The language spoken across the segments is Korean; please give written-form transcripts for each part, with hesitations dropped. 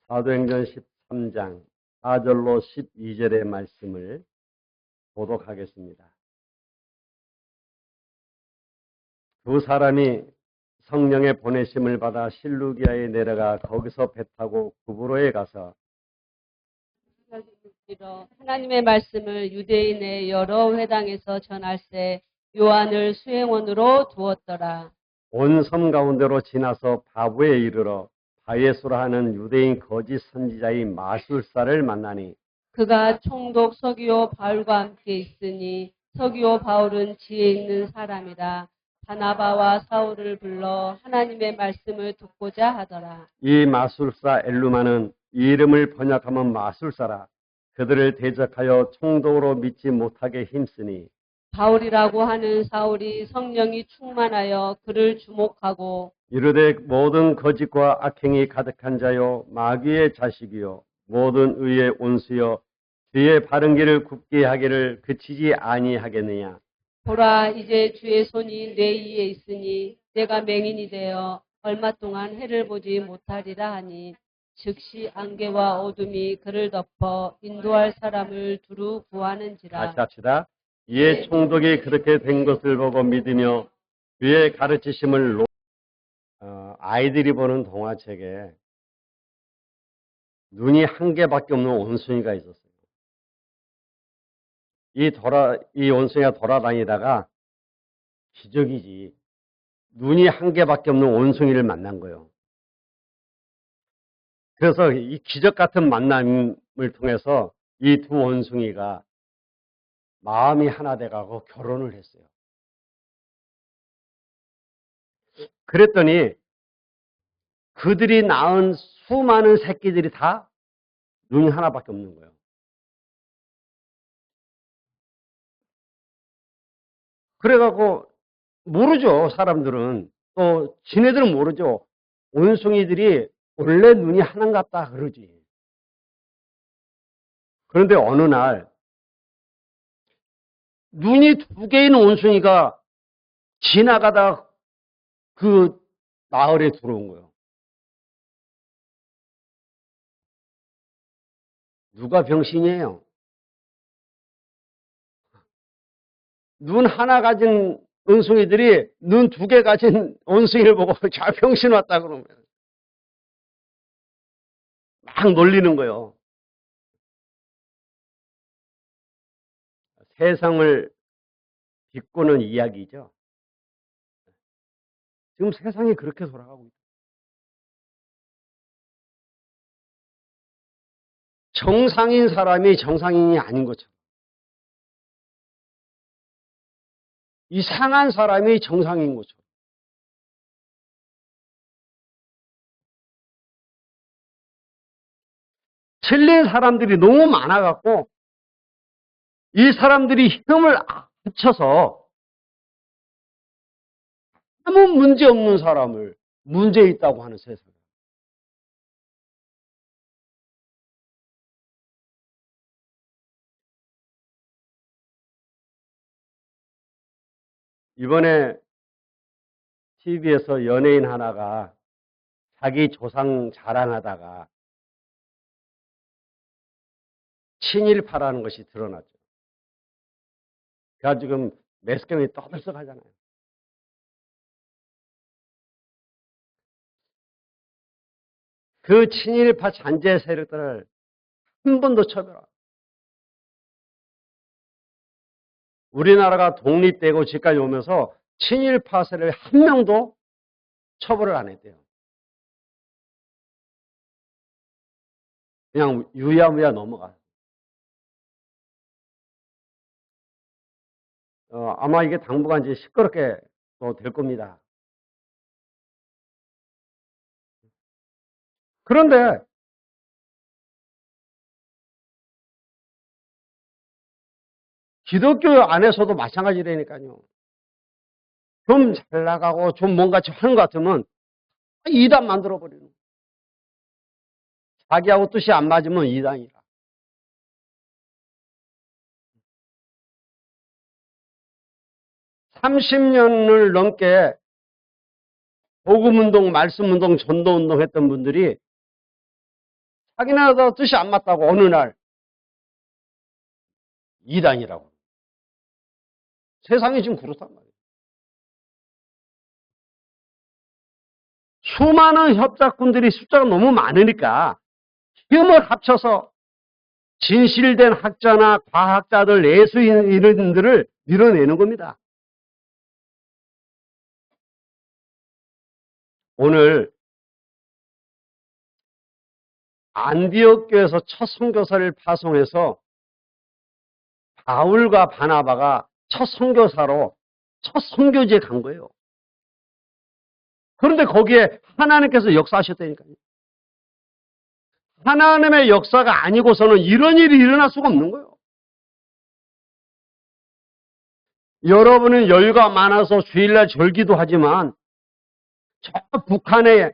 사도행전 13장 4절로 12절의 말씀을 보독하겠습니다. 두 사람이 성령의 보내심을 받아 실루기아에 내려가 거기서 배 타고 구브로에 가서 하나님의 말씀을 유대인의 여러 회당에서 전할세 요한을 수행원으로 두었더라. 온 섬 가운데로 지나서 바부에 이르러 바예수라 하는 유대인 거짓 선지자의 마술사를 만나니 그가 총독 서기오 바울과 함께 있으니 서기오 바울은 지혜 있는 사람이라. 바나바와 사울을 불러 하나님의 말씀을 듣고자 하더라. 이 마술사 엘루마는 이 이름을 번역하면 마술사라. 그들을 대적하여 총독으로 믿지 못하게 힘쓰니 바울이라고 하는 사울이 성령이 충만하여 그를 주목하고 이르되 모든 거짓과 악행이 가득한 자요 마귀의 자식이요 모든 의의 온수여 주의 바른 길을 굽게 하기를 그치지 아니하겠느냐. 보라, 이제 주의 손이 내 위에 있으니 내가 맹인이 되어 얼마 동안 해를 보지 못하리라 하니 즉시 안개와 어둠이 그를 덮어 인도할 사람을 두루 구하는지라. 다시 합시다. 이에 총독이 그렇게 된 것을 보고 믿으며 그의 가르치심을 아이들이 보는 동화책에 눈이 한 개밖에 없는 원숭이가 있었어요. 이 원숭이가 돌아다니다가 기적이지. 눈이 한 개밖에 없는 원숭이를 만난 거예요. 그래서 이 기적 같은 만남을 통해서 이 두 원숭이가 마음이 하나 돼가고 결혼을 했어요. 그랬더니 그들이 낳은 수많은 새끼들이 다 눈이 하나밖에 없는 거예요. 그래갖고 모르죠. 사람들은. 또 지네들은 모르죠. 원숭이들이 원래 눈이 하나 같다 그러지. 그런데 어느 날 눈이 두 개인 원숭이가 지나가다 그 마을에 들어온 거예요. 누가 병신이에요? 눈 하나 가진 원숭이들이 눈 두 개 가진 원숭이를 보고 자 병신 왔다 그러면 막 놀리는 거예요. 세상을 비꼬는 이야기죠. 지금 세상이 그렇게 돌아가고 있어요. 정상인 사람이 정상인이 아닌 것처럼 이상한 사람이 정상인 것처럼 틀린 사람들이 너무 많아갖고 이 사람들이 힘을 합쳐서 아무 문제 없는 사람을 문제 있다고 하는 세상. 이번에 TV에서 연예인 하나가 자기 조상 자랑하다가 친일파라는 것이 드러났죠. 그래서 지금 매스컴이 떠들썩하잖아요. 그 친일파 잔재 세력들을 한 번도 처벌하고 우리나라가 독립되고 지금까지 오면서 친일파 세력을 한 명도 처벌을 안 했대요. 그냥 유야무야 넘어가. 아마 이게 당분간 이제 시끄럽게 또 될 겁니다. 그런데 기독교 안에서도 마찬가지라니까요. 좀 잘 나가고 좀 뭔가 하는 것 같으면 이단 만들어버리는 거예요. 자기하고 뜻이 안 맞으면 이단이라. (30년을) 넘게 복음운동, 말씀운동, 전도운동 했던 분들이 자기네도 뜻이 안 맞다고 어느 날 이단이라고. 세상이 지금 그렇단 말이에요. 수많은 협작꾼들이 숫자가 너무 많으니까 힘을 합쳐서 진실된 학자나 과학자들, 예수인들을 밀어내는 겁니다. 오늘 안디옥 교회에서 첫 선교사를 파송해서 바울과 바나바가 첫 선교사로 첫 선교지에 간 거예요. 그런데 거기에 하나님께서 역사하셨다니까요. 하나님의 역사가 아니고서는 이런 일이 일어날 수가 없는 거예요. 여러분은 여유가 많아서 주일날 절기도 하지만 저 북한에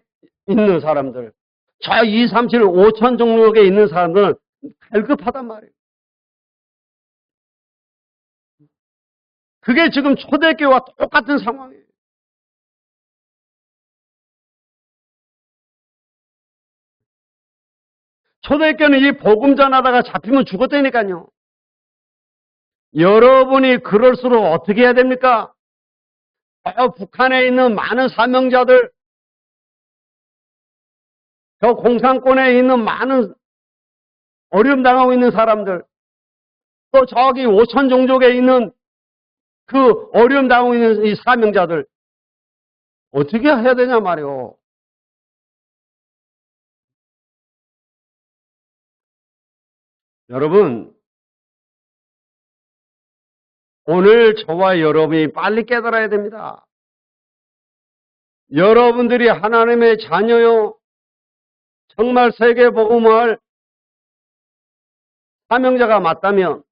있는 사람들, 저 237, 5천 종족에 있는 사람들은 갈급하단 말이에요. 그게 지금 초대교회와 똑같은 상황이에요. 초대교회는 이 복음 전하다가 잡히면 죽었다니까요. 여러분이 그럴수록 어떻게 해야 됩니까? 북한에 있는 많은 사명자들, 저 공산권에 있는 많은 어려움 당하고 있는 사람들, 또 저기 5천 종족에 있는 그 어려움 당하고 있는 이 사명자들, 어떻게 해야 되냐 말이요. 여러분, 오늘 저와 여러분이 빨리 깨달아야 됩니다. 여러분들이 하나님의 자녀요, 정말 세계복음을 사명자가 맞다면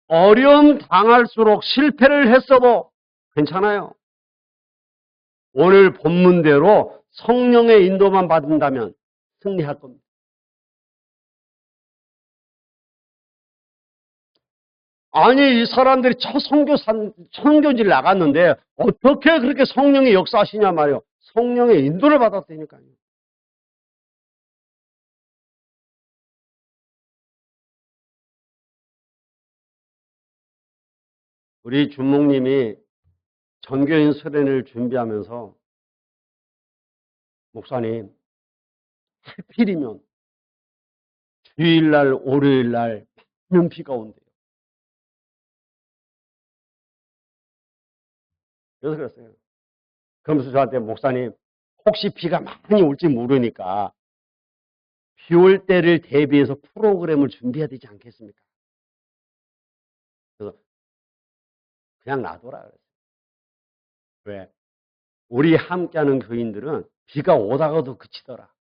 어려움 당할수록 실패를 했어도 괜찮아요. 오늘 본문대로 성령의 인도만 받는다면 승리할 겁니다. 아니, 이 사람들이 첫 선교지를 나갔는데 어떻게 그렇게 성령의 역사하시냐 말이요. 성령의 인도를 받았다니까요. 우리 주목님이 전교인 수련을 준비하면서 목사님, 하필이면 주일날, 월요일날 많은 비가 온대요. 그래서 그랬어요. 그러면서 저한테 목사님, 혹시 비가 많이 올지 모르니까 비 올 때를 대비해서 프로그램을 준비해야 되지 않겠습니까? 그래서 그냥 놔둬라 그랬어요. 왜? 우리 함께하는 교인들은 비가 오다가도 그치더라.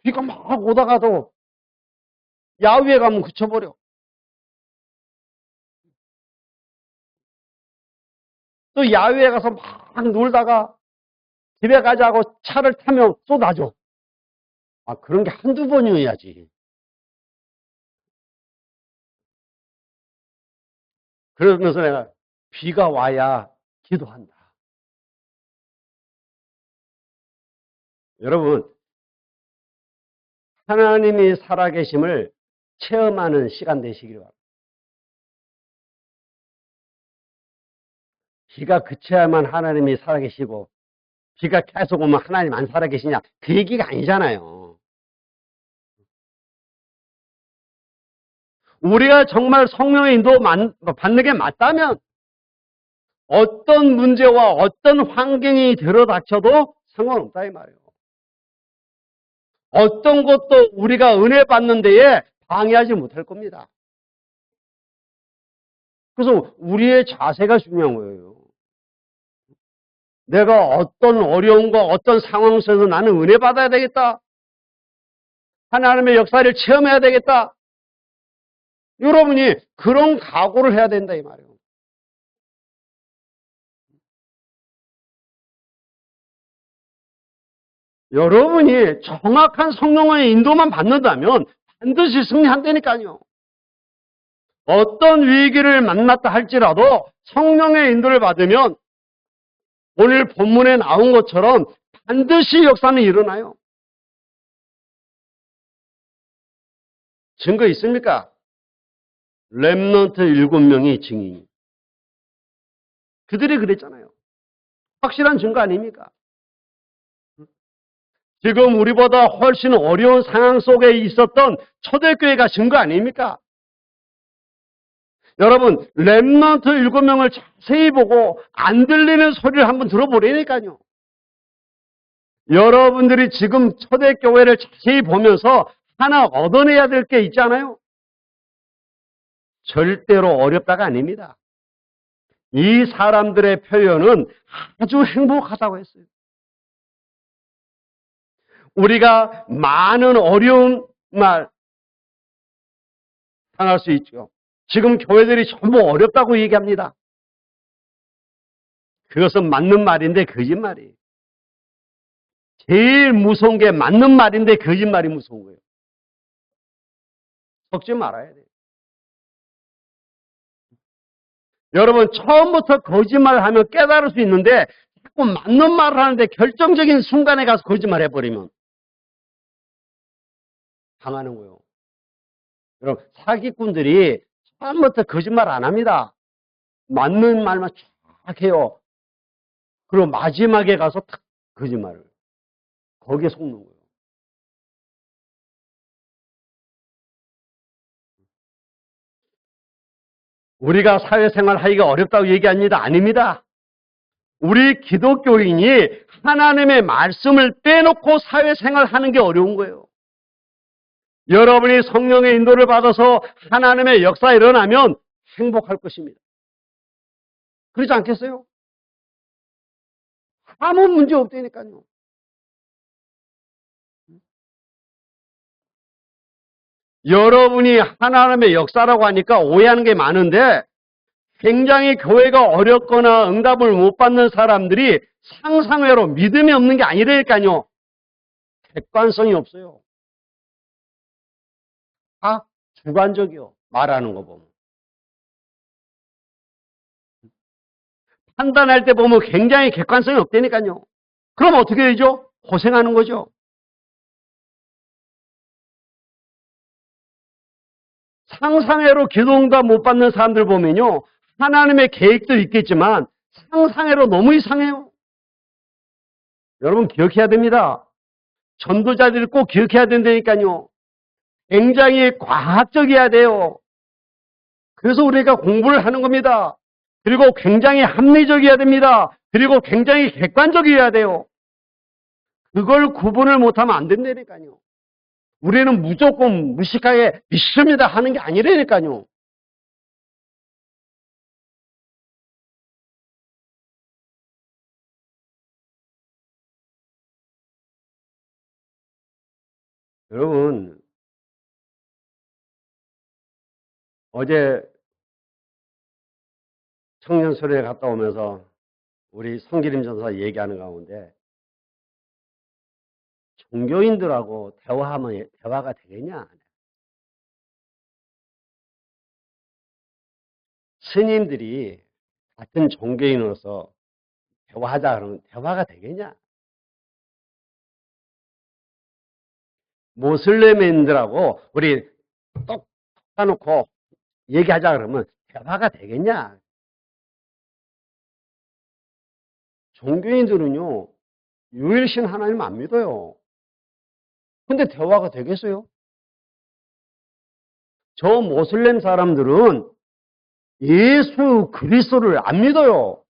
비가 막 오다가도 야외에 가면 그쳐버려. 또 야외에 가서 막 놀다가 집에 가자고 차를 타면 쏟아져. 아, 그런 게 한두 번이어야지. 그러면서 내가 비가 와야 기도한다. 여러분, 하나님이 살아계심을 체험하는 시간 되시길 바랍니다. 비가 그쳐야만 하나님이 살아계시고 비가 계속 오면 하나님 안 살아계시냐? 그 얘기가 아니잖아요. 우리가 정말 성령의 인도 받는 게 맞다면 어떤 문제와 어떤 환경이 들어닥쳐도 상관없다 이 말이에요. 어떤 것도 우리가 은혜 받는 데에 방해하지 못할 겁니다. 그래서 우리의 자세가 중요한 거예요. 내가 어떤 어려움과 어떤 상황 속에서 나는 은혜 받아야 되겠다. 하나님의 역사를 체험해야 되겠다. 여러분이 그런 각오를 해야 된다 이 말이에요. 여러분이 정확한 성령의 인도만 받는다면 반드시 승리한다니까요. 어떤 위기를 만났다 할지라도 성령의 인도를 받으면 오늘 본문에 나온 것처럼 반드시 역사는 일어나요. 증거 있습니까? 렘넌트 7명이 증인이. 그들이 그랬잖아요. 확실한 증거 아닙니까? 지금 우리보다 훨씬 어려운 상황 속에 있었던 초대교회가 증거 아닙니까? 여러분, 렘넌트 7명을 자세히 보고 안 들리는 소리를 한번 들어보라니까요. 여러분들이 지금 초대교회를 자세히 보면서 하나 얻어내야 될 게 있잖아요. 절대로 어렵다가 아닙니다. 이 사람들의 표현은 아주 행복하다고 했어요. 우리가 많은 어려운 말 당할 수 있죠. 지금 교회들이 전부 어렵다고 얘기합니다. 그것은 맞는 말인데 거짓말이에요. 제일 무서운 게 맞는 말인데 거짓말이 무서운 거예요. 속지 말아야 돼요. 여러분, 처음부터 거짓말을 하면 깨달을 수 있는데 자꾸 맞는 말을 하는데 결정적인 순간에 가서 거짓말 해버리면 당하는 거예요. 여러분, 사기꾼들이 처음부터 거짓말 안 합니다. 맞는 말만 쫙 해요. 그리고 마지막에 가서 탁 거짓말을. 거기에 속는 거예요. 우리가 사회생활 하기가 어렵다고 얘기합니다. 아닙니다. 우리 기독교인이 하나님의 말씀을 빼놓고 사회생활 하는 게 어려운 거예요. 여러분이 성령의 인도를 받아서 하나님의 역사가 일어나면 행복할 것입니다. 그렇지 않겠어요? 아무 문제 없다니까요. 여러분이 하나님의 역사라고 하니까 오해하는 게 많은데 굉장히 교회가 어렵거나 응답을 못 받는 사람들이 상상외로 믿음이 없는 게 아니라니까요. 객관성이 없어요. 다 주관적이요. 말하는 거 보면. 판단할 때 보면 굉장히 객관성이 없다니까요. 그럼 어떻게 되죠? 고생하는 거죠. 상상외로 기도응답 못 받는 사람들 보면요. 하나님의 계획도 있겠지만 상상외로 너무 이상해요. 여러분 기억해야 됩니다. 전도자들이 꼭 기억해야 된다니까요. 굉장히 과학적이어야 돼요. 그래서 우리가 공부를 하는 겁니다. 그리고 굉장히 합리적이어야 됩니다. 그리고 굉장히 객관적이어야 돼요. 그걸 구분을 못하면 안 된다니까요. 우리는 무조건 무식하게 믿습니다 하는 게 아니라니까요. 여러분, 어제 청년소리에 갔다 오면서 우리 성기림 전사 얘기하는 가운데 종교인들하고 대화하면 대화가 되겠냐? 스님들이 같은 종교인으로서 대화하자 그러면 대화가 되겠냐? 모슬렘인들하고 우리 똑 사놓고 얘기하자 그러면 대화가 되겠냐? 종교인들은요, 유일신 하나님 안 믿어요. 근데 대화가 되겠어요? 저 모슬렘 사람들은 예수 그리스도를 안 믿어요.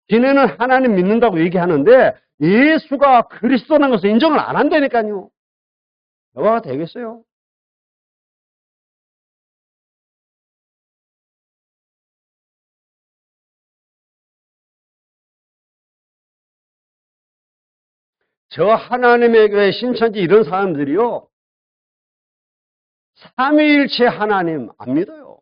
지네는 하나님 믿는다고 얘기하는데 예수가 그리스도라는 것을 인정을 안 한다니까요. 대화가 되겠어요? 저 하나님의 교회 신천지 이런 사람들이요. 삼위일체 하나님 안 믿어요.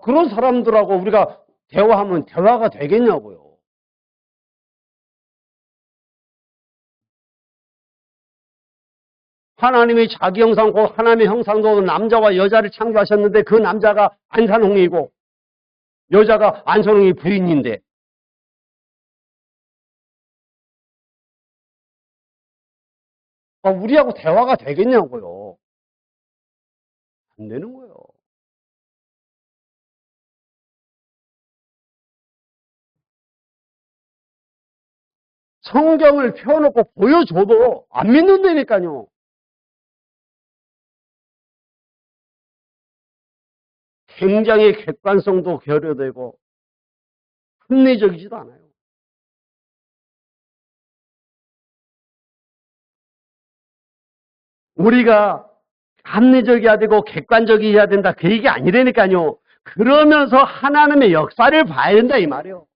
그런 사람들하고 우리가 대화하면 대화가 되겠냐고요. 하나님이 자기 형상, 곧 하나님의 형상도 남자와 여자를 창조하셨는데 그 남자가 안산홍이고 여자가 안산홍이 부인인데 우리하고 대화가 되겠냐고요. 안 되는 거예요. 성경을 펴놓고 보여줘도 안 믿는다니까요. 굉장히 객관성도 결여되고 합리적이지도 않아요. 우리가 합리적이어야 되고 객관적이어야 된다 그 얘기 아니라니까요. 그러면서 하나님의 역사를 봐야 된다 이 말이에요.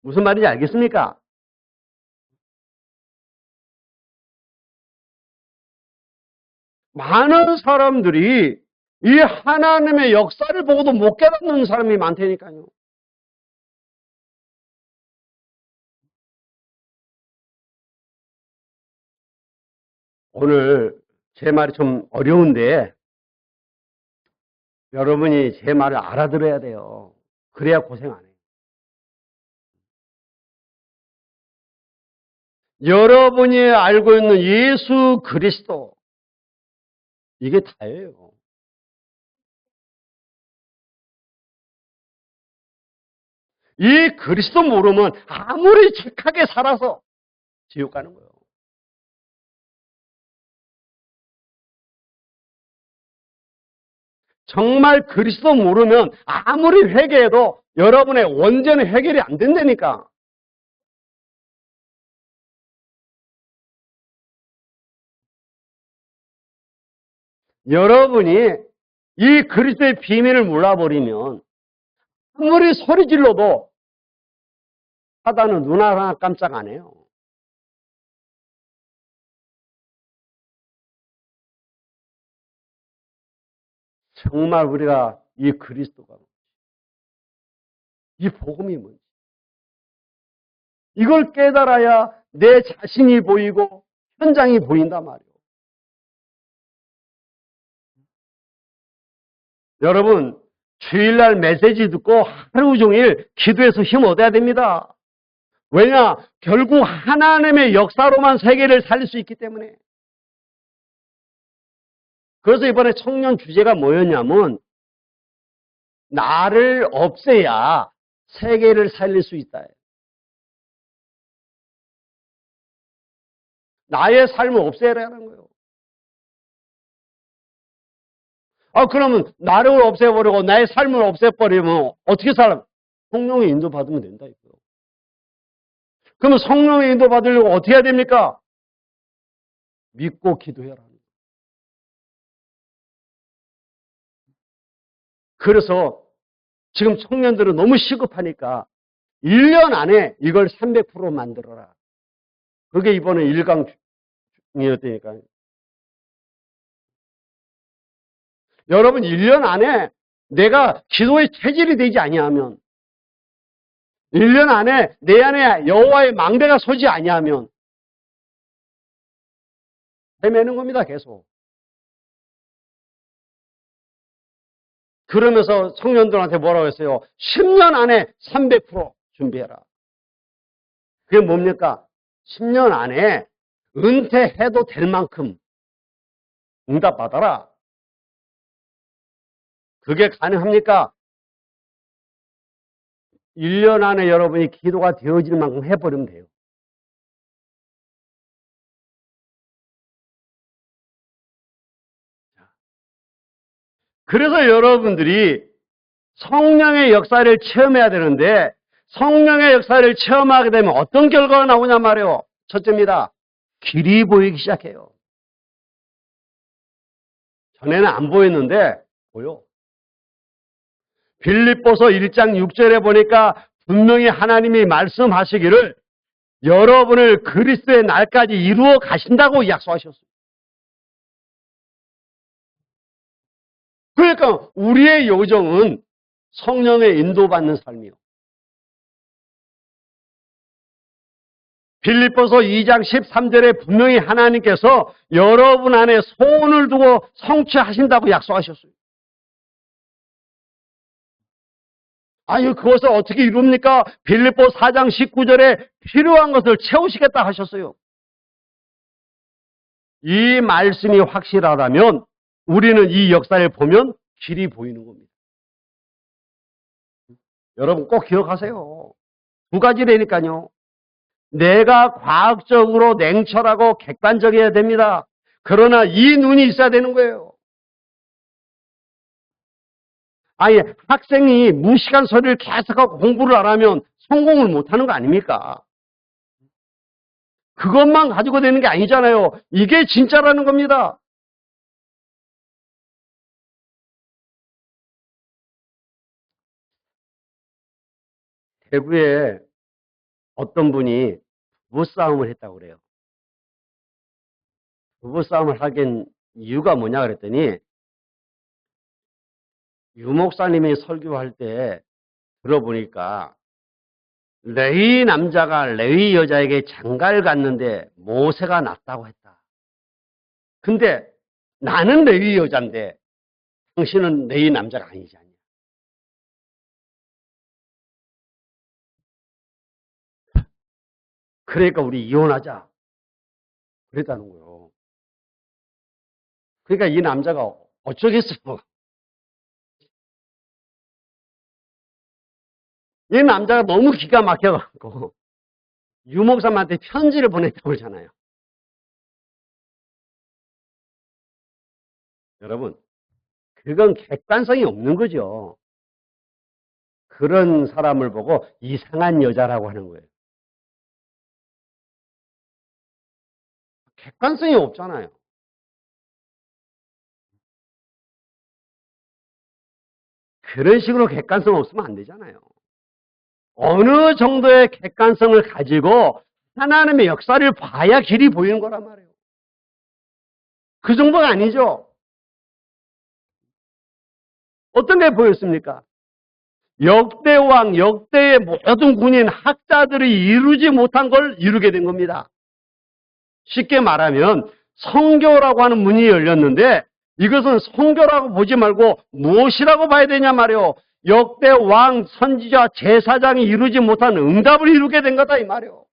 무슨 말인지 알겠습니까? 많은 사람들이 이 하나님의 역사를 보고도 못 깨닫는 사람이 많다니까요. 오늘 제 말이 좀 어려운데 여러분이 제 말을 알아들어야 돼요. 그래야 고생 안 해요. 여러분이 알고 있는 예수 그리스도 이게 다예요. 이 그리스도 모르면 아무리 착하게 살아서 지옥 가는 거예요. 정말 그리스도 모르면 아무리 회개해도 여러분의 원전의 해결이 안 된다니까. 여러분이 이 그리스도의 비밀을 몰라버리면 아무리 소리 질러도 사단은 눈 하나 깜짝 안 해요. 정말 우리가 이 그리스도가 이 복음이 뭔지 이걸 깨달아야 내 자신이 보이고 현장이 보인단 말이에요. 여러분 주일날 메시지 듣고 하루 종일 기도해서 힘 얻어야 됩니다. 왜냐? 결국 하나님의 역사로만 세계를 살릴 수 있기 때문에. 그래서 이번에 청년 주제가 뭐였냐면 나를 없애야 세계를 살릴 수 있다. 나의 삶을 없애라는 거예요. 그러면 나를 없애버리고 나의 삶을 없애버리면 어떻게 살아? 성령의 인도받으면 된다. 이거요. 그러면 성령의 인도받으려고 어떻게 해야 됩니까? 믿고 기도해라. 그래서 지금 청년들은 너무 시급하니까 1년 안에 이걸 300% 만들어라. 그게 이번에 1강이었다니까요. 여러분 1년 안에 내가 기도의 체질이 되지 아니하면 1년 안에 내 안에 여호와의 망대가 서지 아니하면 헤매는 겁니다. 계속. 그러면서 청년들한테 뭐라고 했어요? 10년 안에 300% 준비해라. 그게 뭡니까? 10년 안에 은퇴해도 될 만큼 응답받아라. 그게 가능합니까? 1년 안에 여러분이 기도가 되어질 만큼 해버리면 돼요. 그래서 여러분들이 성령의 역사를 체험해야 되는데 성령의 역사를 체험하게 되면 어떤 결과가 나오냐 말이에요. 첫째입니다. 길이 보이기 시작해요. 전에는 안 보였는데 보여. 빌립보서 1장 6절에 보니까 분명히 하나님이 말씀하시기를 여러분을 그리스도의 날까지 이루어 가신다고 약속하셨어요. 그러니까 우리의 요정은 성령의 인도받는 삶이요. 빌립보서 2장 13절에 분명히 하나님께서 여러분 안에 소원을 두고 성취하신다고 약속하셨어요. 아니, 그것을 어떻게 이룹니까? 빌립보 4장 19절에 필요한 것을 채우시겠다 하셨어요. 이 말씀이 확실하다면 우리는 이 역사를 보면 길이 보이는 겁니다. 여러분 꼭 기억하세요. 두 가지라니까요. 내가 과학적으로 냉철하고 객관적이어야 됩니다. 그러나 이 눈이 있어야 되는 거예요. 아니, 학생이 무시간 소리를 계속하고 공부를 안 하면 성공을 못하는 거 아닙니까? 그것만 가지고 되는 게 아니잖아요. 이게 진짜라는 겁니다. 대구에 어떤 분이 부부싸움을 했다고 그래요. 부부싸움을 하긴 이유가 뭐냐 그랬더니 유 목사님이 설교할 때 들어보니까 레위 남자가 레위 여자에게 장가를 갔는데 모세가 낫다고 했다. 근데 나는 레위 여자인데 당신은 레위 남자가 아니지 않냐. 그러니까 우리 이혼하자. 그랬다는 거예요. 그러니까 이 남자가 어쩌겠어요. 이 남자가 너무 기가 막혀갖고 유목사님한테 편지를 보냈다고 그러잖아요. 여러분, 그건 객관성이 없는 거죠. 그런 사람을 보고 이상한 여자라고 하는 거예요. 객관성이 없잖아요. 그런 식으로 객관성 없으면 안 되잖아요. 어느 정도의 객관성을 가지고 하나님의 역사를 봐야 길이 보이는 거란 말이에요. 그 정도가 아니죠. 어떤 게 보였습니까? 역대왕, 역대의 모든 군인, 학자들이 이루지 못한 걸 이루게 된 겁니다. 쉽게 말하면 성교라고 하는 문이 열렸는데 이것은 성교라고 보지 말고 무엇이라고 봐야 되냐 말이에요. 역대왕, 선지자, 제사장이 이루지 못한 응답을 이루게 된 거다 이 말이에요.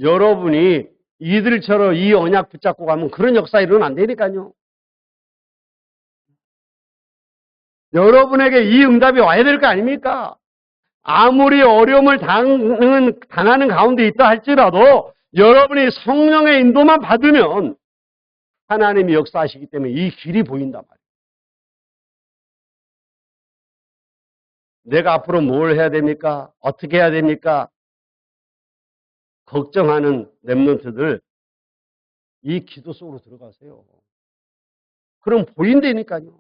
여러분이 이들처럼 이 언약 붙잡고 가면 그런 역사 일어나면 안 되니까요. 여러분에게 이 응답이 와야 될 거 아닙니까? 아무리 어려움을 당하는 가운데 있다 할지라도 여러분이 성령의 인도만 받으면 하나님이 역사하시기 때문에 이 길이 보인단 말이에요. 내가 앞으로 뭘 해야 됩니까? 어떻게 해야 됩니까? 걱정하는 랩런트들 이 기도 속으로 들어가세요. 그럼 보인다니까요.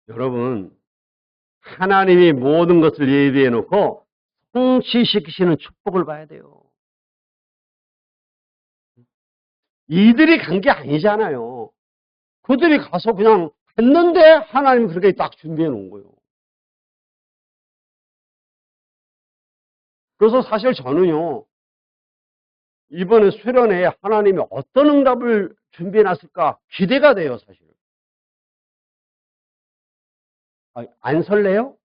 여러분, 하나님이 모든 것을 예비해 놓고 성취시키시는 축복을 봐야 돼요. 이들이 간 게 아니잖아요. 그들이 가서 그냥 했는데 하나님이 그렇게 딱 준비해 놓은 거예요. 그래서 사실 저는요, 이번에 수련회에 하나님이 어떤 응답을 준비해 놨을까 기대가 돼요, 사실. 안 설레요?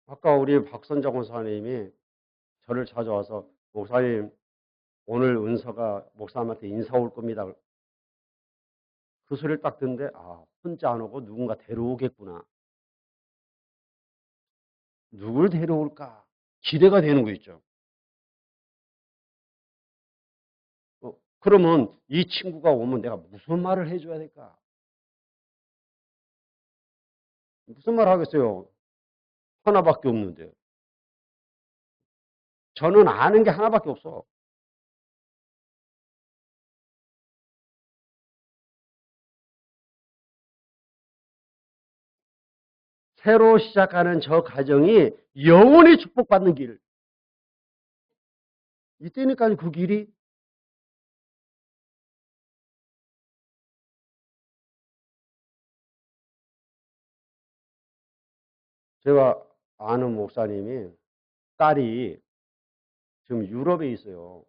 아까 우리 박선장 목사님이 저를 찾아와서 목사님 오늘 은서가 목사님한테 인사 올 겁니다. 그 소리를 딱 듣는데 혼자 안 오고 누군가 데려오겠구나. 누굴 데려올까? 기대가 되는 거 있죠. 그러면 이 친구가 오면 내가 무슨 말을 해줘야 될까? 무슨 말 하겠어요? 하나밖에 없는데. 저는 아는 게 하나밖에 없어. 새로 시작하는 저 가정이 영원히 축복받는 길. 이때니까 그 길이 제가 아는 목사님이 딸이 지금 유럽에 있어요.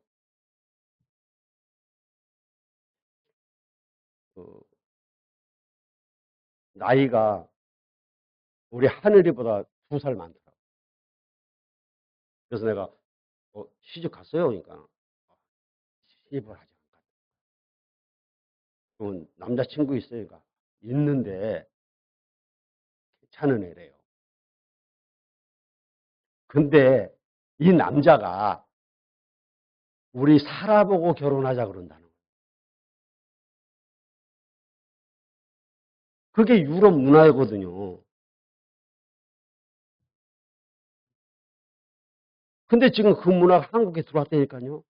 그 나이가 우리 하늘이보다 2살 많더라고. 그래서 내가 시집 갔어요. 그러니까 시집을 하지 않을까. 그럼 남자친구 있으니까 있는데 괜찮은 애래요. 근데 이 남자가 우리 살아보고 결혼하자 그런다는 거예요. 그게 유럽 문화거든요. 근데 지금 그 문화가 한국에 들어왔다니까요.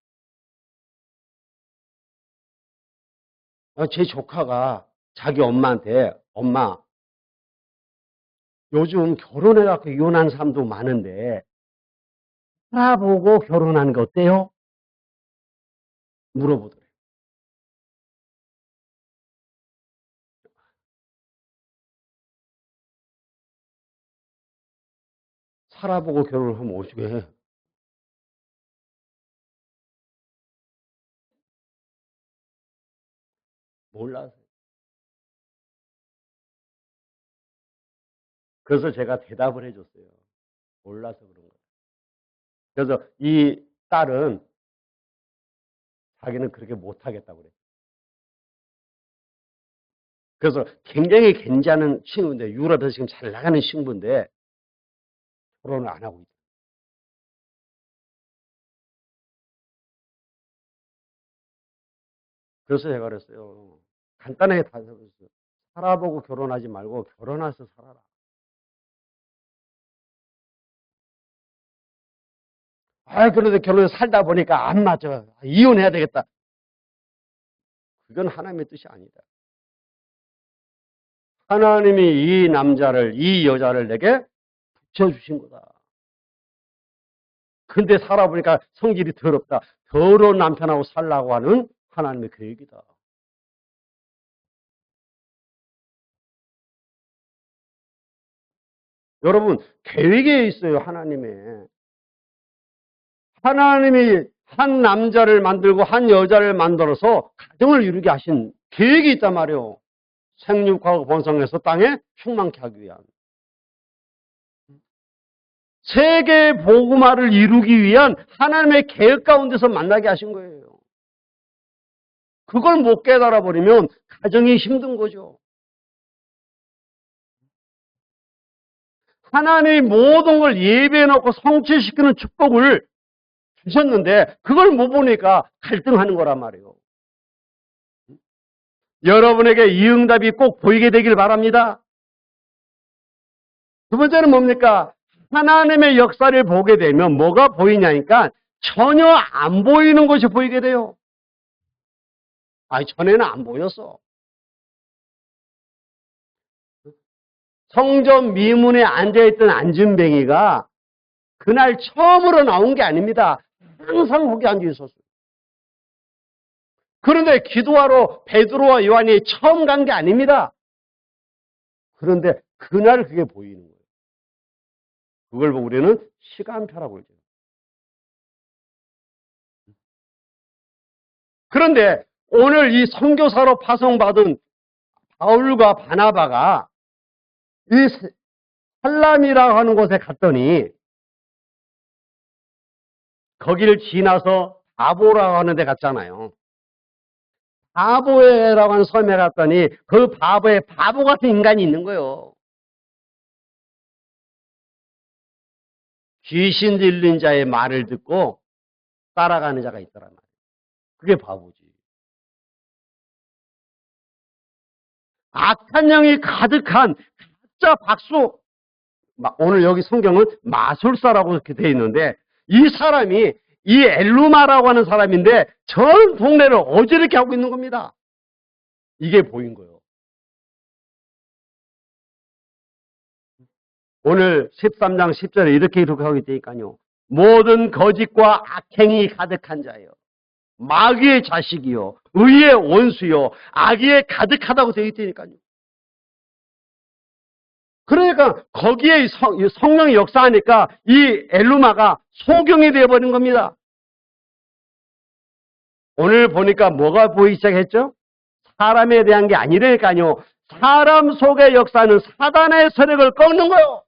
제 조카가 자기 엄마한테 엄마 요즘 결혼해갖고 이혼한 사람도 많은데 살아보고 결혼하는 게 어때요? 물어보더래요. 살아보고 결혼을 하면 어떻게 해? 몰라서. 그래서 제가 대답을 해줬어요. 몰라서 그런 거예요. 그래서 이 딸은 자기는 그렇게 못하겠다고 그래요. 그래서 굉장히 괜찮은 친구인데 유럽에서 지금 잘 나가는 친구인데 결혼을 안 하고 있어요. 그래서 제가 그랬어요. 간단하게 다 해봤어요. 살아보고 결혼하지 말고 결혼해서 살아라. 그런데 결혼해서 살다 보니까 안 맞아. 이혼해야 되겠다. 그건 하나님의 뜻이 아니다. 하나님이 이 남자를, 이 여자를 내게 붙여주신 거다. 근데 살아보니까 성질이 더럽다. 더러운 남편하고 살라고 하는 하나님의 계획이다. 여러분, 계획에 있어요, 하나님의. 하나님이 한 남자를 만들고 한 여자를 만들어서 가정을 이루게 하신 계획이 있단 말이에요. 생육하고 번성해서 땅에 충만케 하기 위한. 세계 복음화를 이루기 위한 하나님의 계획 가운데서 만나게 하신 거예요. 그걸 못 깨달아 버리면 가정이 힘든 거죠. 하나님이 모든 걸 예배해 놓고 성취시키는 축복을 주셨는데 그걸 못 보니까 갈등하는 거란 말이에요. 여러분에게 이 응답이 꼭 보이게 되길 바랍니다. 두 번째는 뭡니까? 하나님의 역사를 보게 되면 뭐가 보이냐니까 전혀 안 보이는 것이 보이게 돼요. 전에는 안 보였어. 성전 미문에 앉아있던 안진뱅이가 그날 처음으로 나온 게 아닙니다. 항상 거기 앉아 있었어요. 그런데 기도하러 베드로와 요한이 처음 간 게 아닙니다. 그런데 그날 그게 보이는 거예요. 그걸 보고 우리는 시간표라고 그러죠. 그런데 오늘 이 선교사로 파송받은 바울과 바나바가 이 살람이라고 하는 곳에 갔더니 거기를 지나서 바보라고 하는 데 갔잖아요. 바보라고 하는 섬에 갔더니 그 바보에 바보 같은 인간이 있는 거예요. 귀신 들린 자의 말을 듣고 따라가는 자가 있더란 말이에요. 그게 바보지. 악한 영이 가득한 가짜 박수. 오늘 여기 성경은 마술사라고 이렇게 되어 있는데 이 사람이 이 엘루마라고 하는 사람인데 전 동네를 어지럽게 하고 있는 겁니다. 이게 보인 거예요. 오늘 13장 10절에 이렇게 기록하고 있다니까요. 모든 거짓과 악행이 가득한 자요. 마귀의 자식이요. 의의 원수요. 악의에 가득하다고 되어 있다니까요. 그러니까 거기에 성령이 역사하니까 이 엘루마가 소경이 되어버린 겁니다. 오늘 보니까 뭐가 보이기 시작했죠? 사람에 대한 게 아니라니까요. 사람 속의 역사는 사단의 세력을 꺾는 거예요.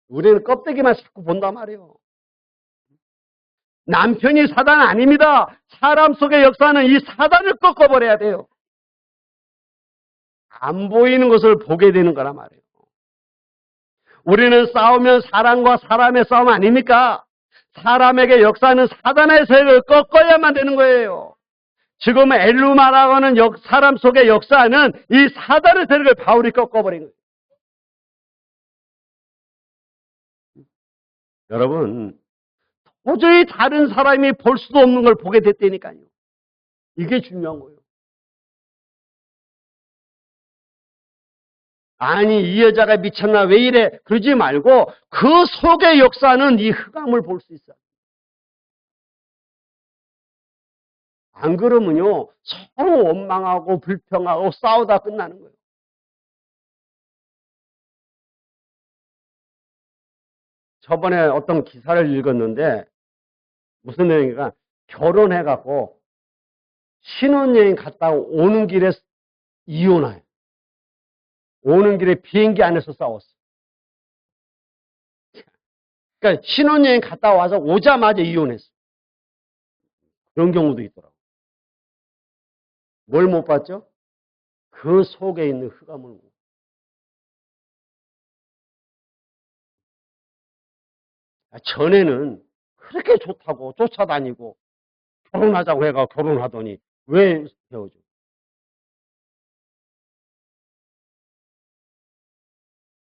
우리는 껍데기만 자꾸 본단 말이에요. 남편이 사단 아닙니다. 사람 속의 역사는 이 사단을 꺾어버려야 돼요. 안 보이는 것을 보게 되는 거란 말이에요. 우리는 싸우면 사람과 사람의 싸움 아닙니까? 사람에게 역사는 사단의 세력을 꺾어야만 되는 거예요. 지금 엘루마라고 하는 사람 속의 역사는 이 사단의 세력을 바울이 꺾어버린 거예요. 여러분, 도저히 다른 사람이 볼 수도 없는 걸 보게 됐다니까요. 이게 중요한 거예요. 아니, 이 여자가 미쳤나, 왜 이래? 그러지 말고 그 속의 역사는 이 흑암을 볼 수 있어요. 안 그러면요, 서로 원망하고 불평하고 싸우다 끝나는 거예요. 저번에 어떤 기사를 읽었는데, 무슨 내용인가, 결혼해갖고 신혼여행 갔다 오는 길에 이혼해요. 오는 길에 비행기 안에서 싸웠어. 그러니까 신혼여행 갔다 와서 오자마자 이혼했어. 그런 경우도 있더라고. 뭘 못 봤죠? 그 속에 있는 흑암을. 전에는 그렇게 좋다고 쫓아다니고 결혼하자고 해가 결혼하더니 왜 헤어져?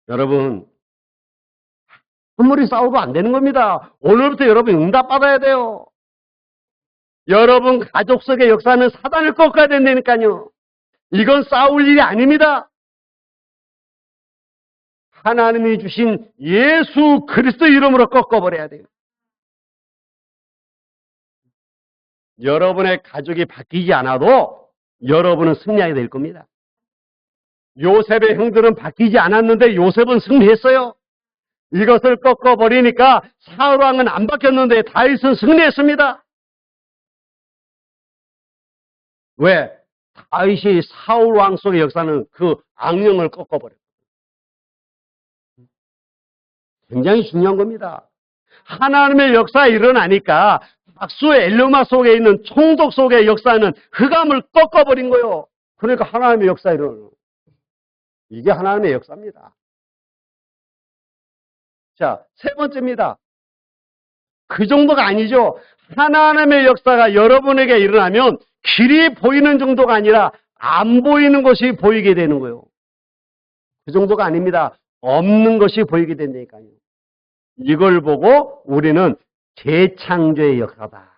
여러분, 아무리 싸워도 안 되는 겁니다. 오늘부터 여러분 응답받아야 돼요. 여러분 가족 속의 역사는 사단을 꺾어야 된다니까요. 이건 싸울 일이 아닙니다. 하나님이 주신 예수 그리스도 이름으로 꺾어버려야 돼요. 여러분의 가족이 바뀌지 않아도 여러분은 승리하게 될 겁니다. 요셉의 형들은 바뀌지 않았는데 요셉은 승리했어요. 이것을 꺾어버리니까 사울왕은 안 바뀌었는데 다윗은 승리했습니다. 왜? 다윗이 사울왕 속의 역사는 그 악령을 꺾어버렸어요. 굉장히 중요한 겁니다. 하나님의 역사가 일어나니까 박수의 엘루마 속에 있는 총독 속의 역사는 흑암을 꺾어버린 거예요. 그러니까 하나님의 역사가 일어나요. 이게 하나님의 역사입니다. 자, 세 번째입니다. 그 정도가 아니죠. 하나님의 역사가 여러분에게 일어나면 길이 보이는 정도가 아니라 안 보이는 것이 보이게 되는 거예요. 그 정도가 아닙니다. 없는 것이 보이게 된다니까요. 이걸 보고 우리는 재창조의 역사다.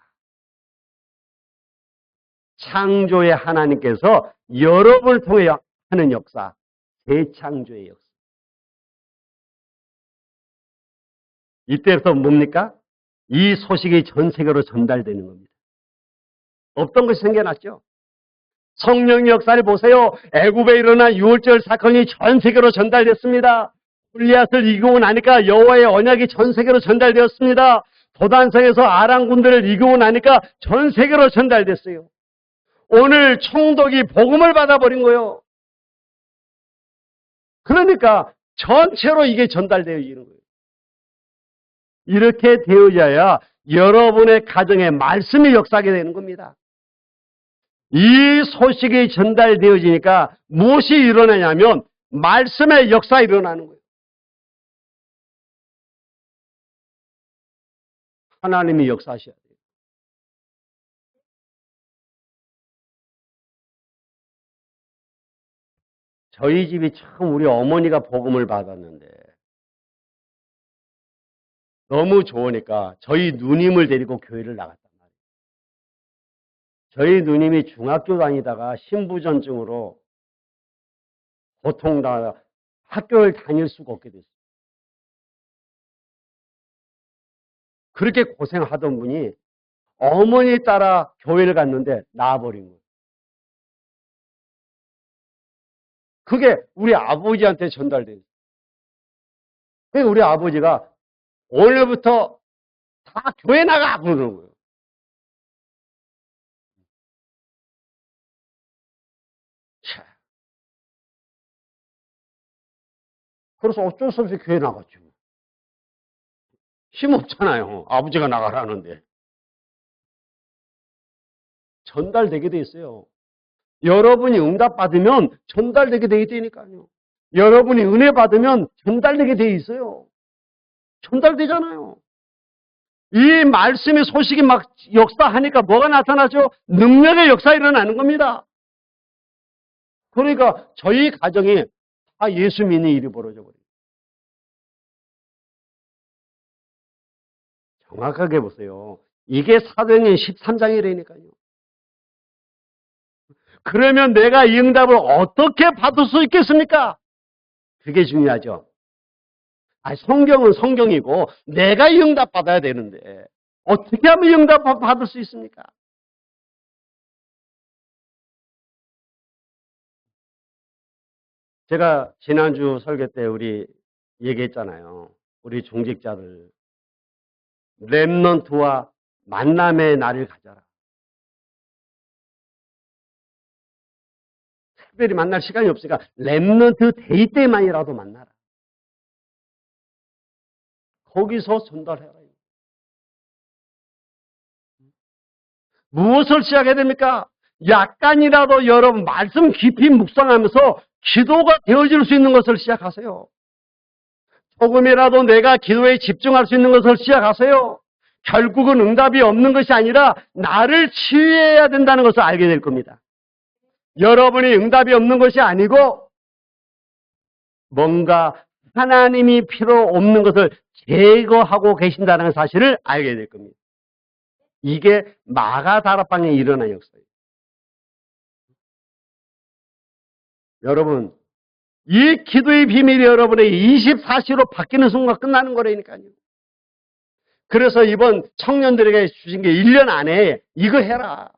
창조의 하나님께서 여러분을 통해 하는 역사, 재창조의 역사. 이때부터 뭡니까? 이 소식이 전 세계로 전달되는 겁니다. 없던 것이 생겨났죠. 성령의 역사를 보세요. 애굽에 일어난 유월절 사건이 전 세계로 전달됐습니다. 골리앗을 이기고 나니까 여호와의 언약이 전 세계로 전달되었습니다. 도단성에서 아람군들을 이기고 나니까 전 세계로 전달됐어요. 오늘 총독이 복음을 받아버린 거예요. 그러니까 전체로 이게 전달되어 있는 거예요. 이렇게 되어야야 여러분의 가정에 말씀이 역사하게 되는 겁니다. 이 소식이 전달되어지니까 무엇이 일어나냐면 말씀의 역사가 일어나는 거예요. 하나님이 역사하셔야 돼요. 저희 집이 참 우리 어머니가 복음을 받았는데 너무 좋으니까 저희 누님을 데리고 교회를 나갔단 말이에요. 저희 누님이 중학교 다니다가 신부전증으로 보통 다 학교를 다닐 수가 없게 됐어요. 그렇게 고생하던 분이 어머니 따라 교회를 갔는데 나와버린 거예요. 그게 우리 아버지한테 전달돼요. 그러니까 우리 아버지가 오늘부터 다 교회 나가! 그러는 거예요. 차. 그래서 어쩔 수 없이 교회 나갔죠. 힘없잖아요. 아버지가 나가라는데. 전달되게 돼 있어요. 여러분이 응답받으면 전달되게 돼 있다니까요. 여러분이 은혜 받으면 전달되게 돼 있어요. 전달되잖아요. 이 말씀의 소식이 막 역사하니까 뭐가 나타나죠? 능력의 역사 일어나는 겁니다. 그러니까 저희 가정이 다 예수 믿는 일이 벌어져 버려요. 정확하게 보세요. 이게 사도행전 13장이라니까요. 그러면 내가 이 응답을 어떻게 받을 수 있겠습니까? 그게 중요하죠. 성경은 성경이고 내가 이 응답 받아야 되는데 어떻게 하면 이 응답 받을 수 있습니까? 제가 지난주 설교 때 우리 얘기했잖아요. 우리 종직자들 렘넌트와 만남의 날을 가져라. 특별히 만날 시간이 없으니까 렘넌트 데이 때만이라도 만나라. 거기서 전달해라. 무엇을 시작해야 됩니까? 약간이라도 여러분 말씀 깊이 묵상하면서 기도가 되어질 수 있는 것을 시작하세요. 조금이라도 내가 기도에 집중할 수 있는 것을 시작하세요. 결국은 응답이 없는 것이 아니라 나를 치유해야 된다는 것을 알게 될 겁니다. 여러분이 응답이 없는 것이 아니고 뭔가 하나님이 필요 없는 것을 제거하고 계신다는 사실을 알게 될 겁니다. 이게 마가다락방에 일어난 역사예요. 여러분, 이 기도의 비밀이 여러분의 24시로 바뀌는 순간 끝나는 거라니까요. 그래서 이번 청년들에게 주신 게 1년 안에 이거 해라.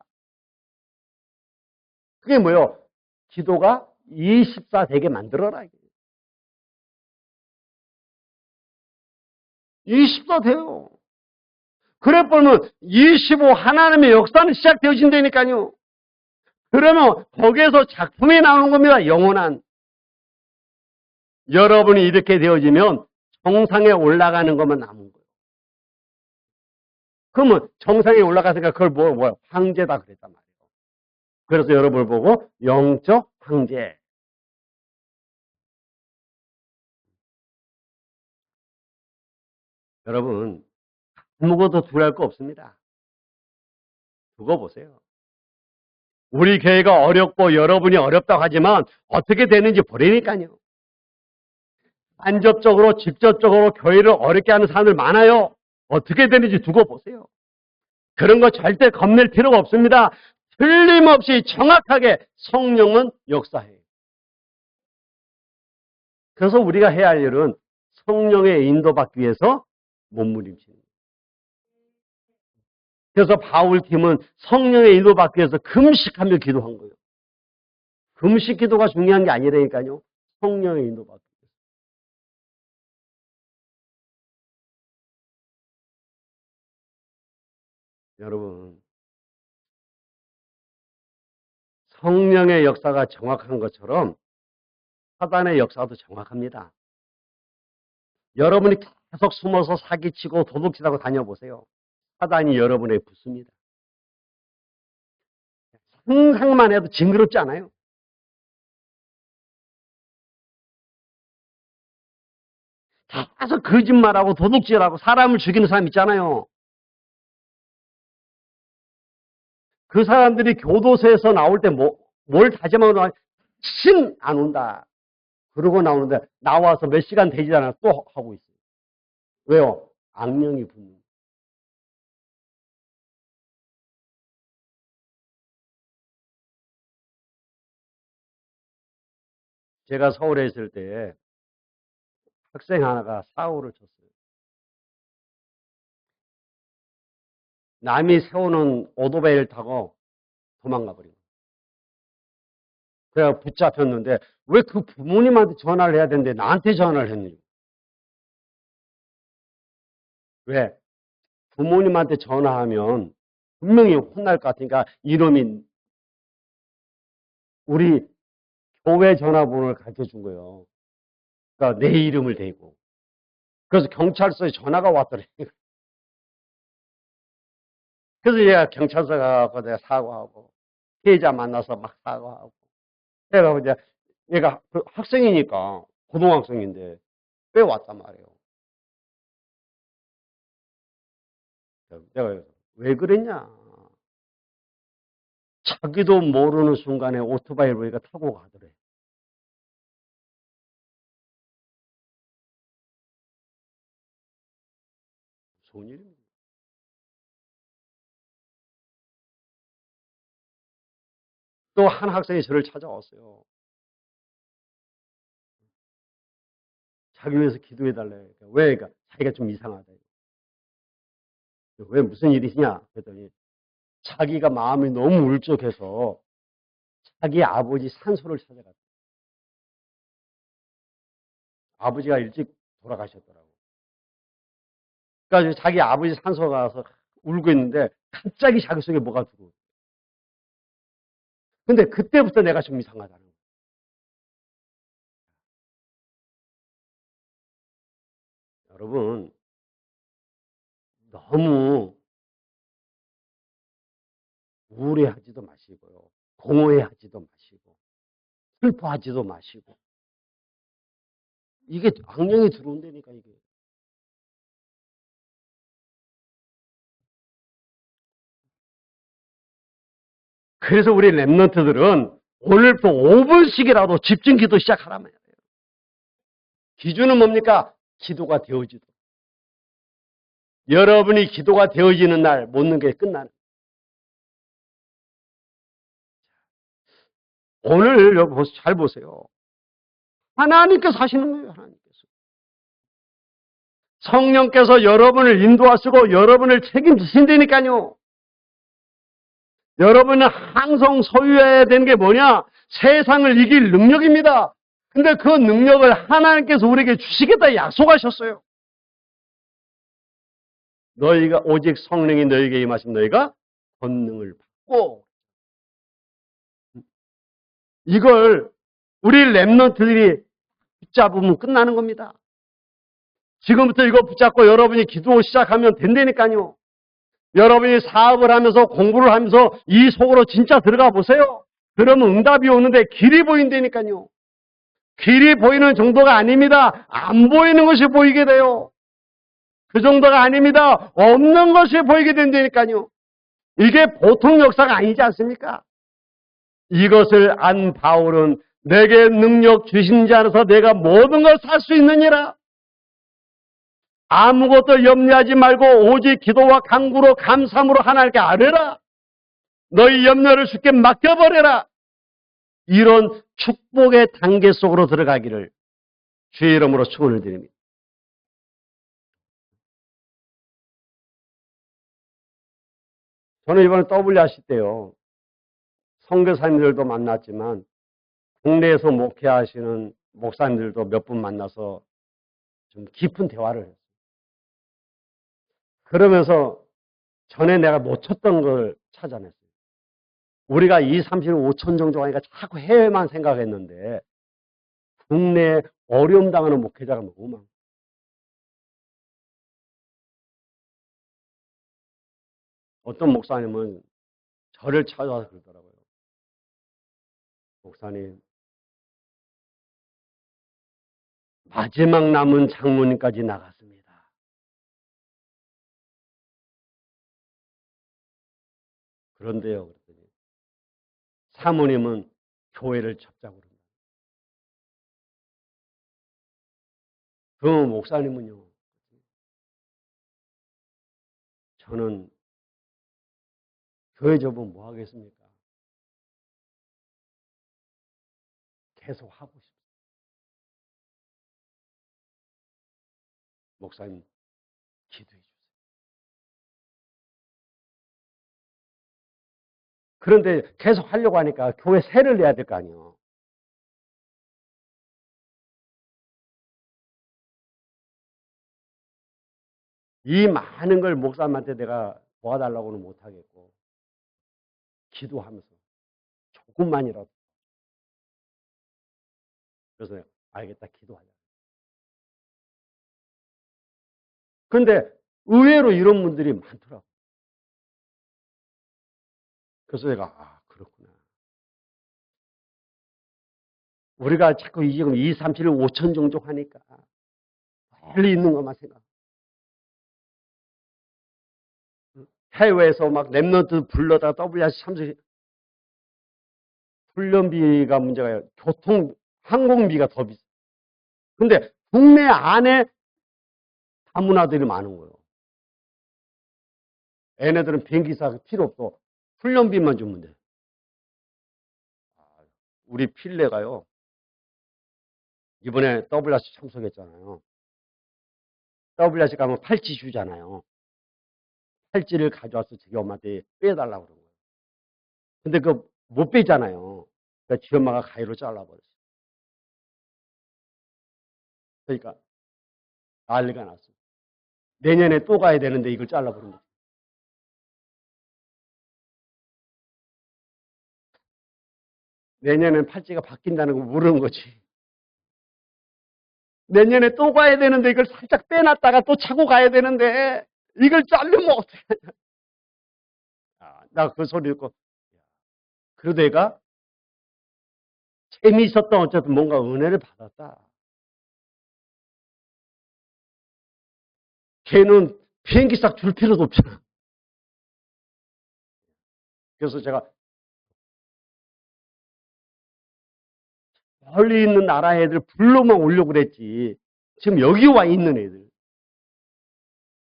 그게 뭐요? 기도가 24 되게 만들어라. 24 돼요. 그래 보면 25 하나님의 역사는 시작되어진다니까요. 그러면 거기에서 작품이 나오는 겁니다. 영원한. 여러분이 이렇게 되어지면 정상에 올라가는 것만 남은 거예요. 그러면 정상에 올라갔으니까 그걸 뭐야? 황제다 그랬단 말이에요. 그래서 여러분을 보고 영적 황제. 여러분 아무것도 두려울 거 없습니다. 두고 보세요. 우리 교회가 어렵고 여러분이 어렵다고 하지만 어떻게 되는지 보라니까요. 간접적으로 직접적으로 교회를 어렵게 하는 사람들 많아요. 어떻게 되는지 두고 보세요. 그런 거 절대 겁낼 필요가 없습니다. 틀림없이 정확하게 성령은 역사해요. 그래서 우리가 해야 할 일은 성령의 인도받기 위해서 몸부림치는 거예요. 그래서 바울팀은 성령의 인도받기 위해서 금식하며 기도한 거예요. 금식 기도가 중요한 게 아니라니까요. 성령의 인도받기 위해서. 여러분, 성령의 역사가 정확한 것처럼 사단의 역사도 정확합니다. 여러분이 계속 숨어서 사기치고 도둑질하고 다녀보세요. 사단이 여러분에 붙습니다. 상상만 해도 징그럽지 않아요? 계속 거짓말하고 도둑질하고 사람을 죽이는 사람 있잖아요. 그 사람들이 교도소에서 나올 때 뭘 다짐하고 나와? 신 안 온다. 그러고 나오는데 나와서 몇 시간 되지 않아 또 하고 있어요. 왜요? 악령이 붙는. 제가 서울에 있을 때 학생 하나가 사고를 쳤어요. 남이 세우는 오토바이를 타고 도망가 버린 거예요. 그래가 붙잡혔는데 왜 그 부모님한테 전화를 해야 되는데 나한테 전화를 했니? 왜? 부모님한테 전화하면 분명히 혼날 것 같으니까 이놈이 우리 교회 전화번호를 가르쳐 준 거예요. 그러니까 내 이름을 대고. 그래서 경찰서에 전화가 왔더래. 그래서 얘가 경찰서 가서 내가 사과하고 피해자 만나서 막 사과하고. 내가 이제 얘가 그 학생이니까 고등학생인데 빼왔단 말이에요. 내가 왜 그랬냐? 자기도 모르는 순간에 오토바이를 얘가 타고 가더래. 무슨 일입니까? 또 한 학생이 저를 찾아왔어요. 자기 위해서 기도해달래. 왜? 그러니까 자기가 좀 이상하다. 왜 무슨 일이냐? 그랬더니 자기가 마음이 너무 울적해서 자기 아버지 산소를 찾아갔어요. 아버지가 일찍 돌아가셨더라고. 그러니까 자기 아버지 산소 가서 울고 있는데 갑자기 자기 속에 뭐가 들어오고. 근데 그때부터 내가 좀 이상하다는 거예요. 여러분, 너무 우울해하지도 마시고요. 공허해하지도 마시고 슬퍼하지도 마시고 이게 악령이 들어온다니까 이게. 그래서 우리 랩런트들은 오늘부터 5분씩이라도 집중 기도 시작하라면 해요. 기준은 뭡니까? 기도가 되어지도. 여러분이 기도가 되어지는 날 못 게 끝나는. 오늘 여러분 잘 보세요. 하나님께서 하시는 거예요. 하나님께서. 성령께서 여러분을 인도하시고 여러분을 책임지신다니까요. 여러분은 항상 소유해야 되는 게 뭐냐? 세상을 이길 능력입니다. 근데 그 능력을 하나님께서 우리에게 주시겠다 약속하셨어요. 너희가 오직 성령이 너희에게 임하신 너희가 권능을 받고 이걸 우리 랩런트들이 붙잡으면 끝나는 겁니다. 지금부터 이거 붙잡고 여러분이 기도 시작하면 된다니까요. 여러분이 사업을 하면서 공부를 하면서 이 속으로 진짜 들어가 보세요. 그러면 응답이 오는데 길이 보인다니까요. 길이 보이는 정도가 아닙니다. 안 보이는 것이 보이게 돼요. 그 정도가 아닙니다. 없는 것이 보이게 된다니까요. 이게 보통 역사가 아니지 않습니까? 이것을 안 바울은 내게 능력 주신 자 안에서 내가 모든 걸 살 수 있느니라. 아무것도 염려하지 말고 오직 기도와 간구로 감사함으로 하나님께 아뢰라. 너희 염려를 주께 맡겨버려라. 이런 축복의 단계 속으로 들어가기를 주의 이름으로 축원을 드립니다. 저는 이번에 WRC 때요. 선교사님들도 만났지만 국내에서 목회하시는 목사님들도 몇 분 만나서 좀 깊은 대화를 했어요. 그러면서 전에 내가 놓쳤던 걸 찾아냈어요. 우리가 2, 30, 5천 정도 하니까 자꾸 해외만 생각했는데 국내에 어려움 당하는 목회자가 너무 많아요. 어떤 목사님은 저를 찾아와서 그러더라고요. 목사님, 마지막 남은 장모님까지 나갔습니다. 그런데요, 그랬더니 사모님은 교회를 접자고 그런다. 그럼 목사님은요, 저는 교회 접으면 뭐 하겠습니까? 계속 하고 싶어요. 목사님 기도해 주세요. 그런데 계속 하려고 하니까 교회 세를 내야 될 거 아니에요. 이 많은 걸 목사님한테 내가 도와달라고는 못하겠고 기도하면서 조금만이라도. 그래서 알겠다, 기도하자. 그런데 의외로 이런 분들이 많더라고요. 그래서 내가 그렇구나. 우리가 자꾸 지금 2, 3, 7, 5천 종족 하니까 멀리 있는 것만 생각. 해외에서 막 랩런트 불러다 WRC 참석, 훈련비가 문제가 교통, 항공비가 더 비싸. 근데 국내 안에 다문화들이 많은 거예요. 얘네들은 비행기사 필요 없어. 훈련비만 주면 돼. 우리 필레가요. 이번에 WRC 참석했잖아요. WRC 가면 팔찌 주잖아요. 팔찌를 가져와서 저기 엄마한테 빼달라고 그런 거예요. 근데 그거 못 빼잖아요. 그러니까 지 엄마가 가위로 잘라버렸어요. 그러니까 난리가 났어요. 내년에 또 가야 되는데 이걸 잘라버린 거죠. 내년엔 팔찌가 바뀐다는 거 모르는 거지. 내년에 또 가야 되는데 이걸 살짝 빼놨다가 또 차고 가야 되는데 이걸 자르면 어떡해. 나 그 소리 듣고 그래도 애가 재미있었던 어쨌든 뭔가 은혜를 받았다. 걔는 비행기 싹 줄 필요도 없잖아. 그래서 제가 멀리 있는 나라 애들 불러만 오려고 그랬지. 지금 여기 와 있는 애들.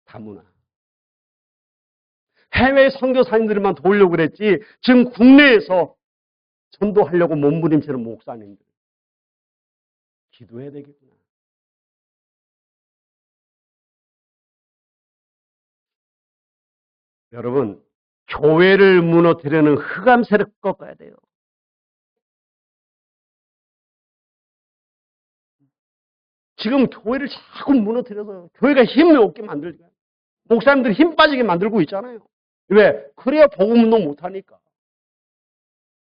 다문화. 해외 선교사님들만 도우려고 그랬지. 지금 국내에서 전도하려고 몸부림치는 목사님들. 기도해야 되겠구나. 여러분, 교회를 무너뜨리는 흑암세를 꺾어야 돼요. 지금 교회를 자꾸 무너뜨려서 교회가 힘이 없게 만들고 목사님들이 힘 빠지게 만들고 있잖아요. 왜? 그래야 복음운동 못하니까.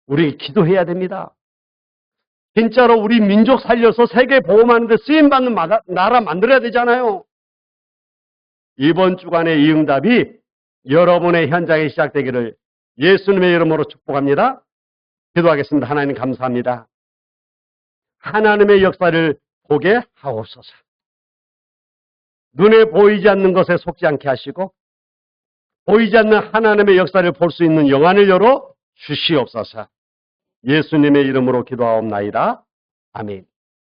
우리 기도해야 됩니다. 진짜로 우리 민족 살려서 세계 복음하는 데 쓰임받는 나라 만들어야 되잖아요. 이번 주간의 이 응답이 여러분의 현장에 시작되기를 예수님의 이름으로 축복합니다. 기도하겠습니다. 하나님 감사합니다. 하나님의 역사를 보게 하옵소서. 눈에 보이지 않는 것에 속지 않게 하시고 보이지 않는 하나님의 역사를 볼 수 있는 영안을 열어 주시옵소서. 예수님의 이름으로 기도하옵나이다. 아멘.